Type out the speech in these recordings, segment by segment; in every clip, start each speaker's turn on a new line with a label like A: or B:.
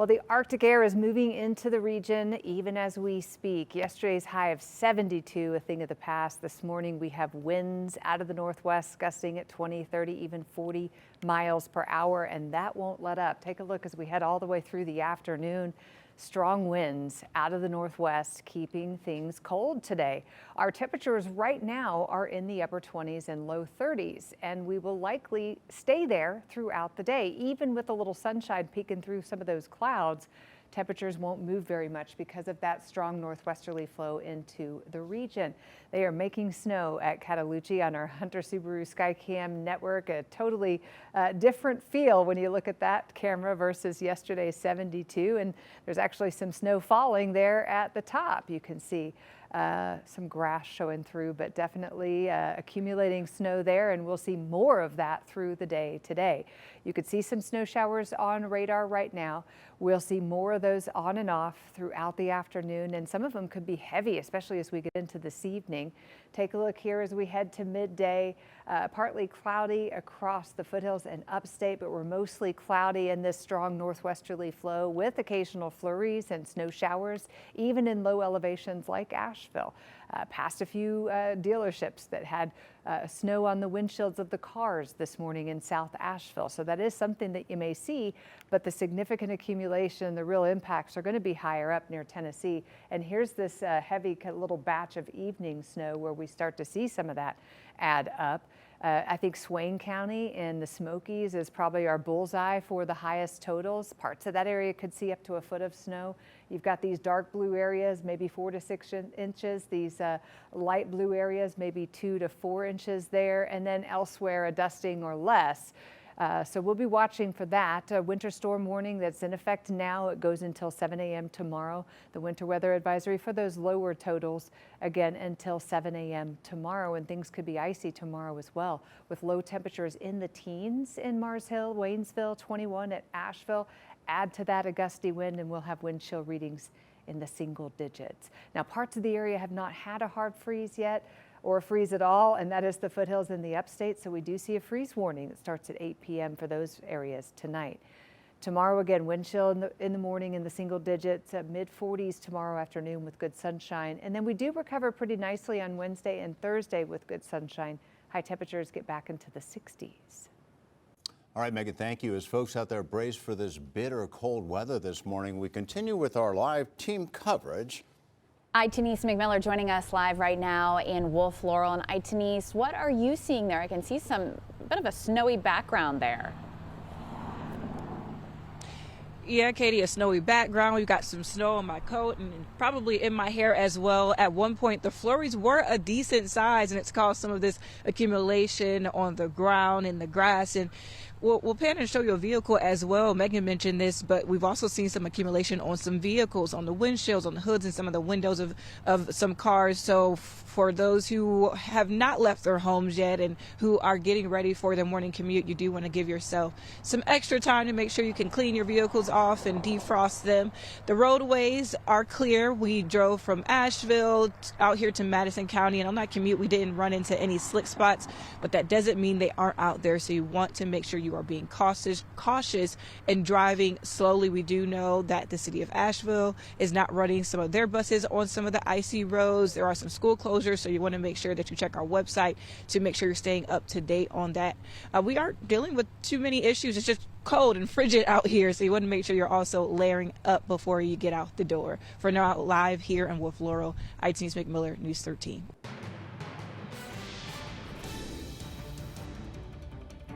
A: Well, the Arctic air is moving into the region even as we speak. Yesterday's high of 72, a thing of the past. This morning we have winds out of the northwest gusting at 20, 30, even 40 miles per hour, and that won't let up. Take a look as we head all the way through the afternoon. Strong winds out of the northwest, keeping things cold today. Our temperatures right now are in the upper 20s and low 30s, and we will likely stay there throughout the day. Even with a little sunshine peeking through some of those clouds, temperatures won't move very much because of that strong northwesterly flow into the region. They are making snow at Cataloochee on our Hunter Subaru Skycam network. A totally different feel when you look at that camera versus yesterday's 72. And there's actually some snow falling there at the top. You can see some grass showing through, but definitely accumulating snow there, and we'll see more of that through the day today. You could see some snow showers on radar right now. We'll see more of those on and off throughout the afternoon, and some of them could be heavy, especially as we get into this evening. Take a look here as we head to midday. Partly cloudy across the foothills and upstate, but we're mostly cloudy in this strong northwesterly flow with occasional flurries and snow showers, even in low elevations like Asheville. Past a few dealerships that had snow on the windshields of the cars this morning in South Asheville. So that is something that you may see, but the significant accumulation, the real impacts are going to be higher up near Tennessee. And here's this heavy little batch of evening snow where we start to see some of that add up. I think Swain County in the Smokies is probably our bullseye for the highest totals. Parts of that area could see up to a foot of snow. You've got these dark blue areas, maybe 4 to 6 inches. These light blue areas, maybe 2 to 4 inches there. And then elsewhere, a dusting or less. So we'll be watching for that. A winter storm warning that's in effect now. It goes until 7 a.m. tomorrow. The winter weather advisory for those lower totals, again, until 7 a.m. tomorrow. And things could be icy tomorrow as well, with low temperatures in the teens in Mars Hill, Waynesville, 21 at Asheville. Add to that a gusty wind, and we'll have wind chill readings in the single digits. Now, parts of the area have not had a hard freeze yet, or a freeze at all, and that is the foothills in the upstate. So we do see a freeze warning that starts at 8 p.m. for those areas tonight. Tomorrow, again, wind chill in the morning in the single digits, mid 40s tomorrow afternoon with good sunshine. And then we do recover pretty nicely on Wednesday and Thursday with good sunshine. High temperatures get back into the 60s.
B: All right, Megan, thank you. As folks out there brace for this bitter cold weather this morning, we continue with our live team coverage.
C: Denise McMillan joining us live right now in Wolf Laurel. And Denise, what are you seeing there? I can see some bit of a snowy background there.
D: Yeah, Katie, a snowy background. We've got some snow on my coat and probably in my hair as well. At one point, the flurries were a decent size, and it's caused some of this accumulation on the ground and the grass. And we'll pan and show you a vehicle as well. Megan mentioned this, but we've also seen some accumulation on some vehicles, on the windshields, on the hoods, and some of the windows of some cars. So for those who have not left their homes yet and who are getting ready for their morning commute, you do want to give yourself some extra time to make sure you can clean your vehicles off and defrost them. The roadways are clear. We drove from Asheville out here to Madison County, and on that commute we didn't run into any slick spots, but that doesn't mean they aren't out there. So you want to make sure you are being cautious and driving slowly. We do know that the city of Asheville is not running some of their buses on some of the icy roads. There are some school closures, so you want to make sure that you check our website to make sure you're staying up to date on that. We aren't dealing with too many issues. It's just cold and frigid out here, so you want to make sure you're also layering up before you get out the door. For now, live here in Wolf Laurel, Denise McMillan, News 13.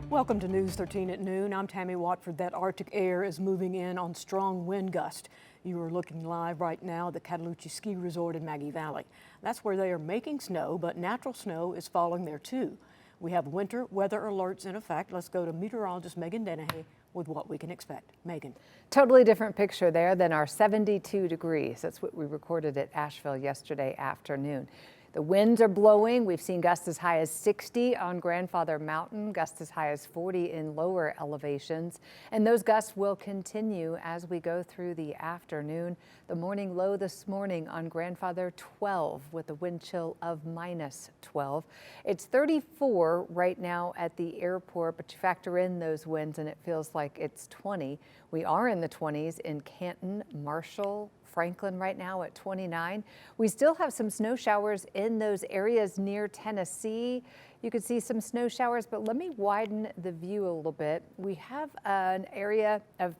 E: Welcome to News 13 at noon. I'm Tammy Watford. That Arctic air is moving in on strong wind gust. You are looking live right now at the Cataloochee Ski Resort in Maggie Valley. That's where they are making snow, but natural snow is falling there too. We have winter weather alerts in effect. Let's go to meteorologist Megan Dennehy with what we can expect. Megan.
A: Totally different picture there than our 72 degrees. That's what we recorded at Asheville yesterday afternoon. The winds are blowing. We've seen gusts as high as 60 on Grandfather Mountain, gusts as high as 40 in lower elevations. And those gusts will continue as we go through the afternoon. The morning low this morning on Grandfather, 12 with a wind chill of -12. It's 34 right now at the airport, but you factor in those winds and it feels like it's 20. We are in the 20s in Canton, Marshall, Franklin right now at 29. We still have some snow showers in those areas near Tennessee. You can see some snow showers, but let me widen the view a little bit. We have an area of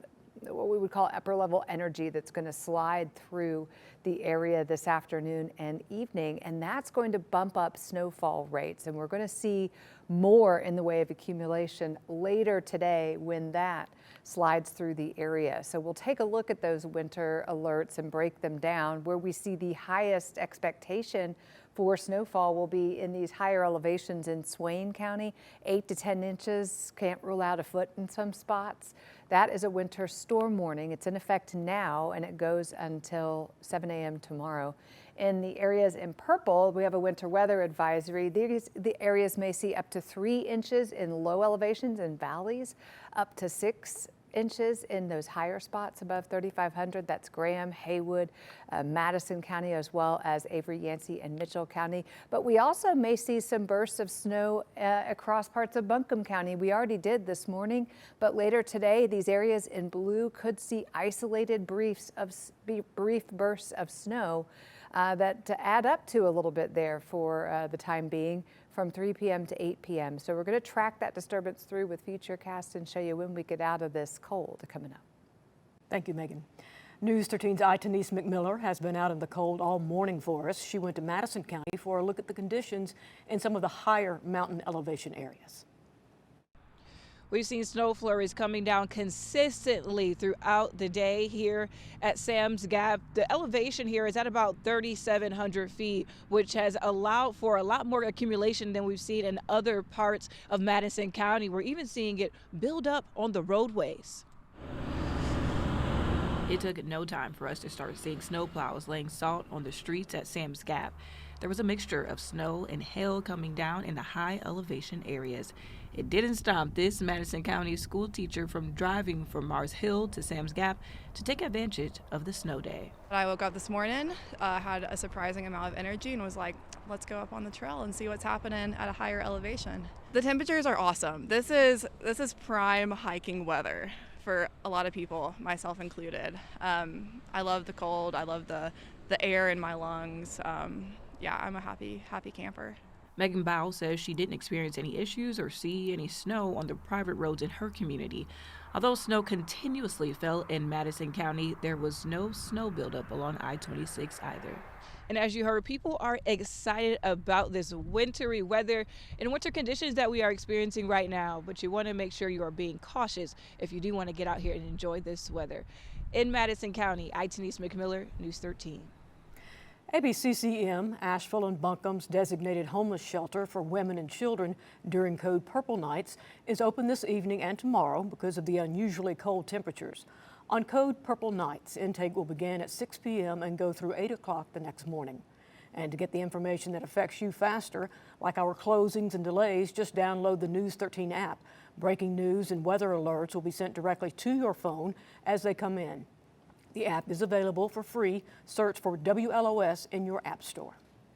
A: what we would call upper level energy that's going to slide through the area this afternoon and evening, and that's going to bump up snowfall rates. And we're going to see more in the way of accumulation later today when that slides through the area. So we'll take a look at those winter alerts and break them down. Where we see the highest expectation for snowfall will be in these higher elevations in Swain County, 8 to 10 inches, can't rule out a foot in some spots. That is a winter storm warning. It's in effect now and it goes until 7 a.m. tomorrow. In the areas in purple, we have a winter weather advisory. The areas may see up to 3 inches in low elevations and valleys, up to 6 inches in those higher spots above 3,500. That's Graham, Haywood, Madison County, as well as Avery, Yancey, and Mitchell County. But we also may see some bursts of snow across parts of Buncombe County. We already did this morning, but later today, these areas in blue could see isolated brief bursts of snow that add up to a little bit there for the time being, from 3 p.m. to 8 p.m. So we're going to track that disturbance through with Futurecast and show you when we get out of this cold coming up.
E: Thank you, Megan. News 13's Denise McMillan has been out in the cold all morning for us. She went to Madison County for a look at the conditions in some of the higher mountain elevation areas.
D: We've seen snow flurries coming down consistently throughout the day here at Sam's Gap. The elevation here is at about 3,700 feet, which has allowed for a lot more accumulation than we've seen in other parts of Madison County. We're even seeing it build up on the roadways. It took no time for us to start seeing snowplows laying salt on the streets at Sam's Gap. There was a mixture of snow and hail coming down in the high elevation areas. It didn't stop this Madison County school teacher from driving from Mars Hill to Sam's Gap to take advantage of the snow day.
F: I woke up this morning, had a surprising amount of energy and was like, let's go up on the trail and see what's happening at a higher elevation. The temperatures are awesome. This is prime hiking weather for a lot of people, myself included. I love the cold. I love the air in my lungs. Yeah, I'm a happy camper.
D: Megan Bow says she didn't experience any issues or see any snow on the private roads in her community. Although snow continuously fell in Madison County, there was no snow buildup along I-26 either. And as you heard, people are excited about this wintry weather and winter conditions that we are experiencing right now. But you want to make sure you are being cautious if you do want to get out here and enjoy this weather. In Madison County, Denise McMillan, News 13.
E: ABCCM, Asheville and Buncombe's designated homeless shelter for women and children during Code Purple nights, is open this evening and tomorrow because of the unusually cold temperatures. On Code Purple nights, intake will begin at 6 p.m. and go through 8 o'clock the next morning. And to get the information that affects you faster, like our closings and delays, just download the News 13 app. Breaking news and weather alerts will be sent directly to your phone as they come in. The app is available for free. Search for WLOS in your app store.